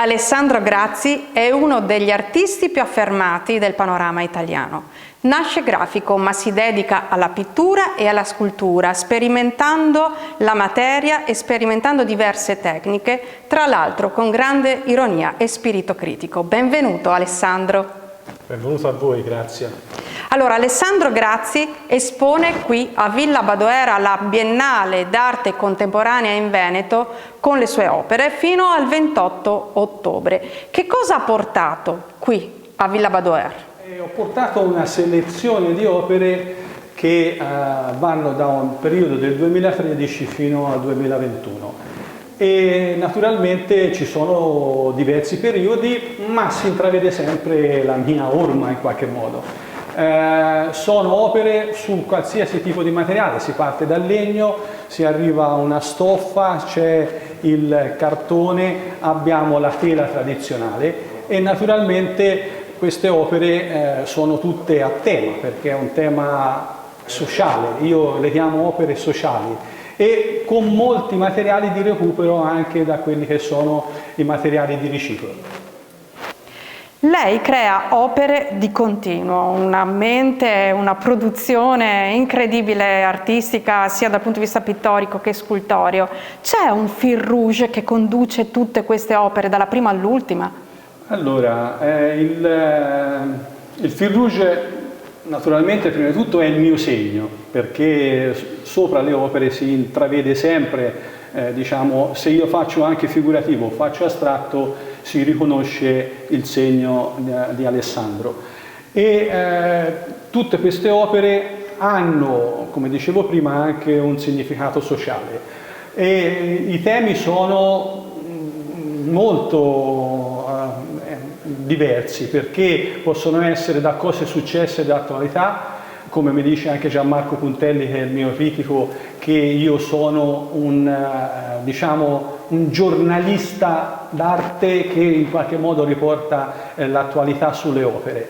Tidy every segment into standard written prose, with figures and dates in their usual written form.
Alessandro Grazzi è uno degli artisti più affermati del panorama italiano. Nasce grafico, ma si dedica alla pittura e alla scultura, sperimentando la materia e sperimentando diverse tecniche, tra l'altro con grande ironia e spirito critico. Benvenuto Alessandro. Benvenuto a voi, grazie. Allora, Alessandro Grazzi espone qui a Villa Badoera alla Biennale d'Arte Contemporanea in Veneto con le sue opere fino al 28 ottobre. Che cosa ha portato qui a Villa Badoera? Ho portato una selezione di opere che vanno da un periodo del 2013 fino al 2021 e naturalmente ci sono diversi periodi, ma si intravede sempre la mia orma in qualche modo. Sono opere su qualsiasi tipo di materiale, si parte dal legno, si arriva a una stoffa, c'è il cartone, abbiamo la tela tradizionale e naturalmente queste opere sono tutte a tema, perché è un tema sociale, io le chiamo opere sociali, e con molti materiali di recupero anche da quelli che sono i materiali di riciclo. Lei crea opere di continuo, una mente, una produzione incredibile artistica sia dal punto di vista pittorico che scultoreo. C'è un fil rouge che conduce tutte queste opere dalla prima all'ultima? Allora, il fil rouge naturalmente prima di tutto è il mio segno, perché sopra le opere si intravede sempre, diciamo, se io faccio anche figurativo o faccio astratto, si riconosce il segno di Alessandro. E tutte queste opere hanno, come dicevo prima, anche un significato sociale. E i temi sono molto diversi, perché possono essere da cose successe d'attualità, come mi dice anche Gianmarco Puntelli, che è il mio critico, che io sono diciamo, un giornalista d'arte che in qualche modo riporta l'attualità sulle opere.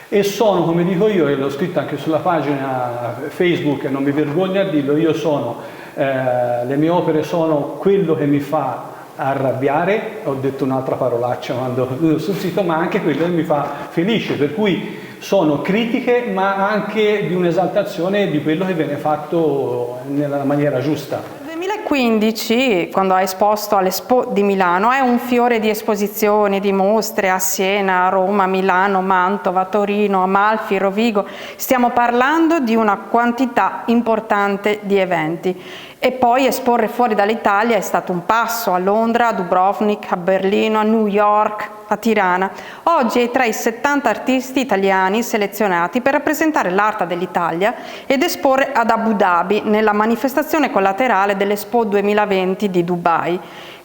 E sono, come dico io, e l'ho scritto anche sulla pagina Facebook e non mi vergogno a dirlo, le mie opere sono quello che mi fa arrabbiare, ho detto un'altra parolaccia quando sul sito, ma anche quello che mi fa felice, per cui sono critiche ma anche di un'esaltazione di quello che viene fatto nella maniera giusta. Nel 2015, quando ha esposto all'Expo di Milano, è un fiore di esposizioni, di mostre a Siena, a Roma, Milano, Mantova, Torino, Amalfi, Rovigo. Stiamo parlando di una quantità importante di eventi. E poi esporre fuori dall'Italia è stato un passo, a Londra, a Dubrovnik, a Berlino, a New York, a Tirana. Oggi è tra i 70 artisti italiani selezionati per rappresentare l'arte dell'Italia ed esporre ad Abu Dhabi nella manifestazione collaterale dell'Expo 2020 di Dubai.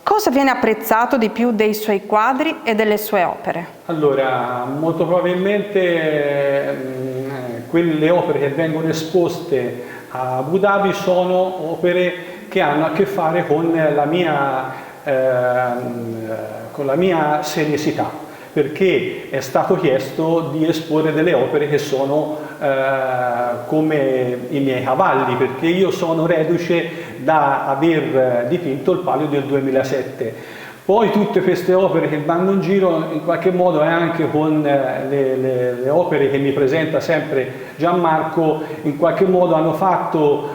Cosa viene apprezzato di più dei suoi quadri e delle sue opere? Allora, molto probabilmente quelle opere che vengono esposte a Abu Dhabi sono opere che hanno a che fare con la mia seriosità, perché è stato chiesto di esporre delle opere che sono come i miei cavalli, perché io sono reduce da aver dipinto il Palio del 2007. Poi tutte queste opere che vanno in giro in qualche modo è anche con le opere che mi presenta sempre Gianmarco, in qualche modo hanno fatto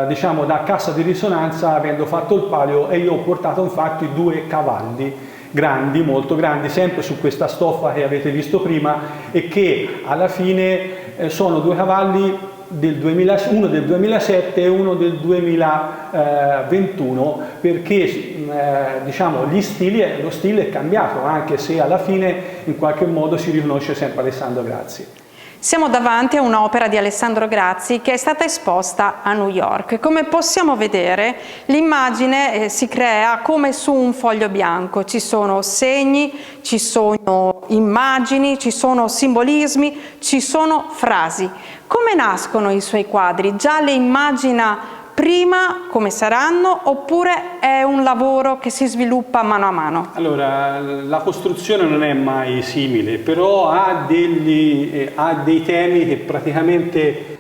diciamo da cassa di risonanza, avendo fatto il palio, e io ho portato infatti due cavalli grandi, molto grandi, sempre su questa stoffa che avete visto prima, e che alla fine sono due cavalli uno del 2007 e uno del 2021, perché diciamo lo stile è cambiato, anche se alla fine in qualche modo si riconosce sempre Alessandro Grazzi. Siamo davanti a un'opera di Alessandro Grazzi che è stata esposta a New York. Come possiamo vedere, l'immagine si crea come su un foglio bianco. Ci sono segni, ci sono immagini, ci sono simbolismi, ci sono frasi. Come nascono i suoi quadri? Già le immagina prima come saranno, oppure è un lavoro che si sviluppa mano a mano? Allora, la costruzione non è mai simile, però ha dei temi che praticamente,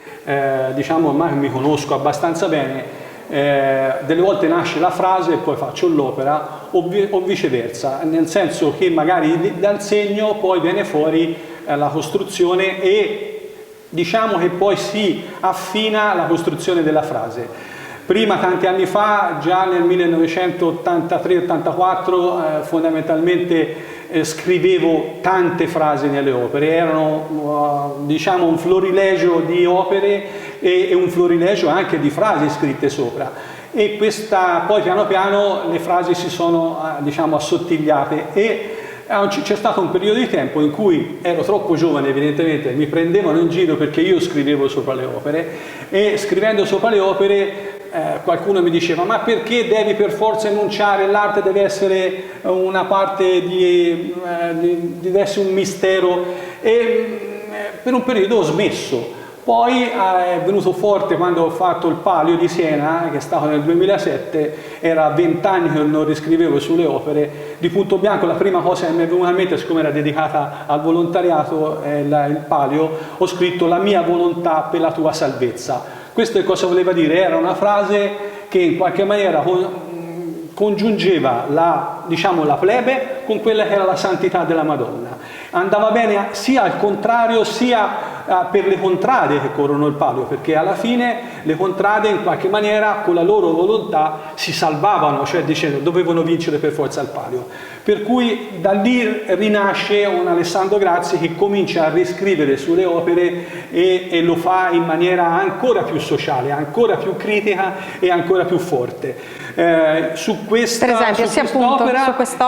diciamo, ormai mi conosco abbastanza bene, delle volte nasce la frase e poi faccio l'opera, o viceversa, nel senso che magari dal segno poi viene fuori la costruzione e diciamo che poi si affina la costruzione della frase. Prima, tanti anni fa, già nel 1983-84, fondamentalmente scrivevo tante frasi nelle opere, erano diciamo un florilegio di opere e un florilegio anche di frasi scritte sopra, e poi piano piano le frasi si sono diciamo assottigliate, e c'è stato un periodo di tempo in cui ero troppo giovane, evidentemente mi prendevano in giro perché io scrivevo sopra le opere, e scrivendo sopra le opere qualcuno mi diceva: ma perché devi per forza enunciare, l'arte deve essere una parte deve essere un mistero, e per un periodo ho smesso. Poi è venuto forte quando ho fatto il Palio di Siena, che è stato nel 2007, era 20 anni che non riscrivevo sulle opere, di punto bianco la prima cosa che mi è venuta in mente, siccome era dedicata al volontariato, il Palio, ho scritto: la mia volontà per la tua salvezza. Questo cosa voleva dire? Era una frase che in qualche maniera congiungeva diciamo, la plebe con quella che era la santità della Madonna. Andava bene sia al contrario, sia per le contrade che corrono il Palio, perché alla fine le contrade in qualche maniera con la loro volontà si salvavano, cioè dicendo dovevano vincere per forza il Palio. Per cui da lì rinasce un Alessandro Grazzi che comincia a riscrivere sulle opere e lo fa in maniera ancora più sociale, ancora più critica e ancora più forte. Su quest'opera, che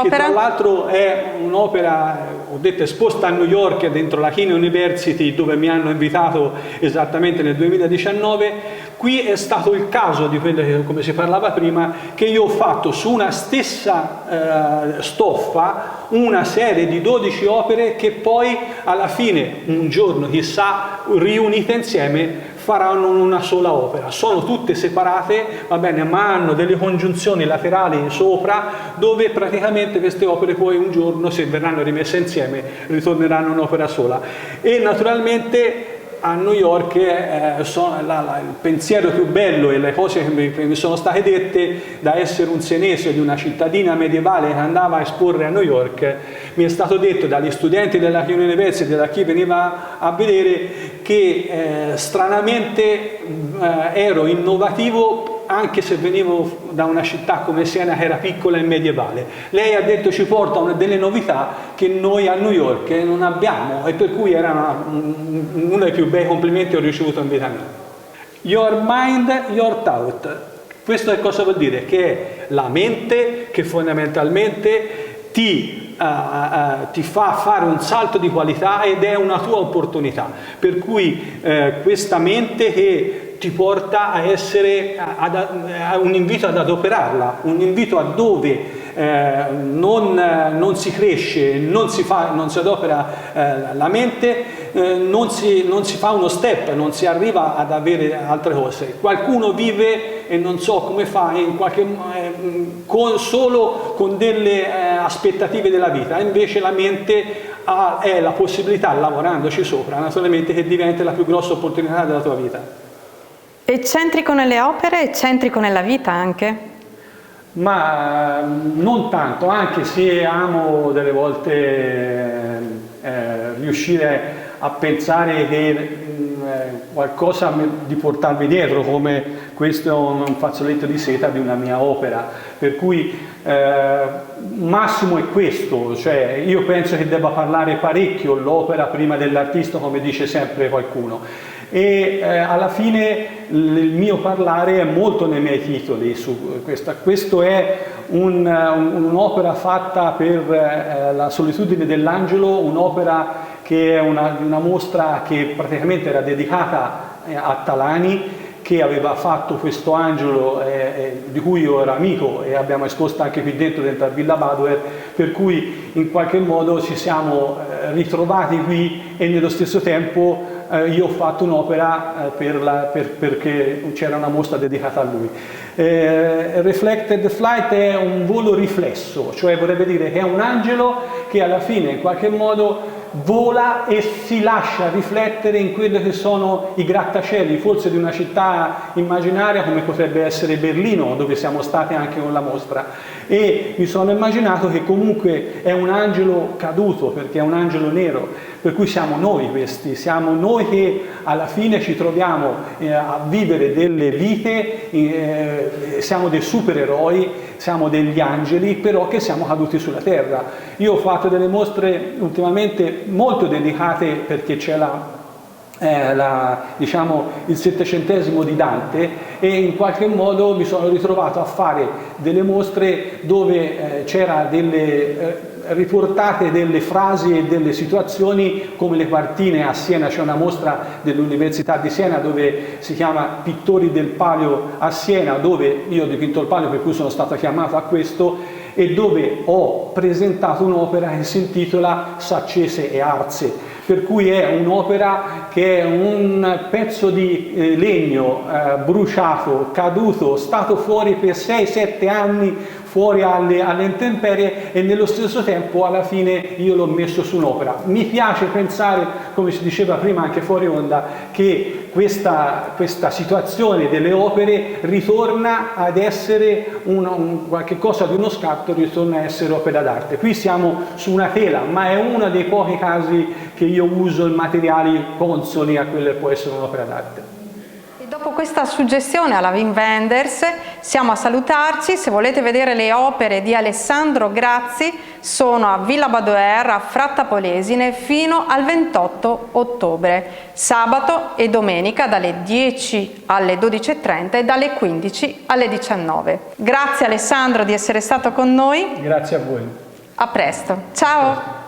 tra l'altro è un'opera, ho detto, esposta a New York dentro la Kean University, dove mi hanno invitato esattamente nel 2019. Qui è stato il caso di quello che, come si parlava prima, che io ho fatto su una stessa stoffa una serie di 12 opere che poi alla fine, un giorno chissà, riunite insieme faranno una sola opera. Sono tutte separate, va bene, ma hanno delle congiunzioni laterali sopra, dove praticamente queste opere poi un giorno, se verranno rimesse insieme, ritorneranno un'opera sola. E naturalmente a New York il pensiero più bello e le cose che mi sono state dette, da essere un senese di una cittadina medievale che andava a esporre a New York, mi è stato detto dagli studenti della Kean University, da chi veniva a vedere, che stranamente ero innovativo anche se venivo da una città come Siena che era piccola e medievale. Lei ha detto ci porta delle novità che noi a New York non abbiamo, e per cui era uno dei più bei complimenti che ho ricevuto in vita mia. Your mind, your thought. Questo che cosa vuol dire? Che è la mente che fondamentalmente ti fa fare un salto di qualità ed è una tua opportunità. Per cui questa mente che ti porta a essere a un invito ad adoperarla, un invito a dove non si cresce, non si adopera la mente, non si fa uno step, non si arriva ad avere altre cose. Qualcuno vive e non so come fa, solo con delle aspettative della vita, invece la mente è la possibilità, lavorandoci sopra, naturalmente, che diventa la più grossa opportunità della tua vita. Eccentrico nelle opere, eccentrico nella vita anche? Ma non tanto, anche se amo delle volte riuscire a pensare che qualcosa di portarvi dietro, come questo è un fazzoletto di seta di una mia opera, per cui massimo è questo, cioè io penso che debba parlare parecchio l'opera prima dell'artista, come dice sempre qualcuno. E alla fine il mio parlare è molto nei miei titoli su questa. Questo è un'opera fatta per la solitudine dell'angelo, un'opera che è una mostra che praticamente era dedicata a Talani, che aveva fatto questo angelo di cui io ero amico e abbiamo esposto anche qui dentro a Villa Badoer, per cui in qualche modo ci siamo ritrovati qui e nello stesso tempo io ho fatto un'opera perché c'era una mostra dedicata a lui. Reflected Flight è un volo riflesso, cioè vorrebbe dire che è un angelo che alla fine in qualche modo vola e si lascia riflettere in quelli che sono i grattacieli, forse di una città immaginaria come potrebbe essere Berlino, dove siamo stati anche con la mostra. E mi sono immaginato che comunque è un angelo caduto, perché è un angelo nero, per cui siamo noi questi, siamo noi che alla fine ci troviamo a vivere delle vite, siamo dei supereroi, siamo degli angeli, però che siamo caduti sulla terra. Io ho fatto delle mostre ultimamente molto dedicate, perché c'è diciamo, il settecentesimo di Dante, e in qualche modo mi sono ritrovato a fare delle mostre dove c'era riportate delle frasi e delle situazioni come le quartine. A Siena c'è una mostra dell'Università di Siena dove si chiama Pittori del Palio a Siena, dove io dipinto il palio, per cui sono stato chiamato a questo, e dove ho presentato un'opera che si intitola Saccese e Arse, per cui è un'opera che è un pezzo di legno bruciato, caduto, stato fuori per 6-7 anni, fuori alle intemperie, e nello stesso tempo alla fine io l'ho messo su un'opera. Mi piace pensare, come si diceva prima anche fuori onda, che questa situazione delle opere ritorna ad essere qualche cosa di uno scatto, ritorna a essere opera d'arte. Qui siamo su una tela, ma è uno dei pochi casi che io uso i materiali consoni a quello che può essere un'opera d'arte. Dopo questa suggestione alla Wim Wenders siamo a salutarci. Se volete vedere le opere di Alessandro Grazzi, sono a Villa Badoer a Fratta Polesine fino al 28 ottobre, sabato e domenica dalle 10 alle 12:30 e dalle 15 alle 19. Grazie Alessandro di essere stato con noi. Grazie a voi. A presto. Ciao.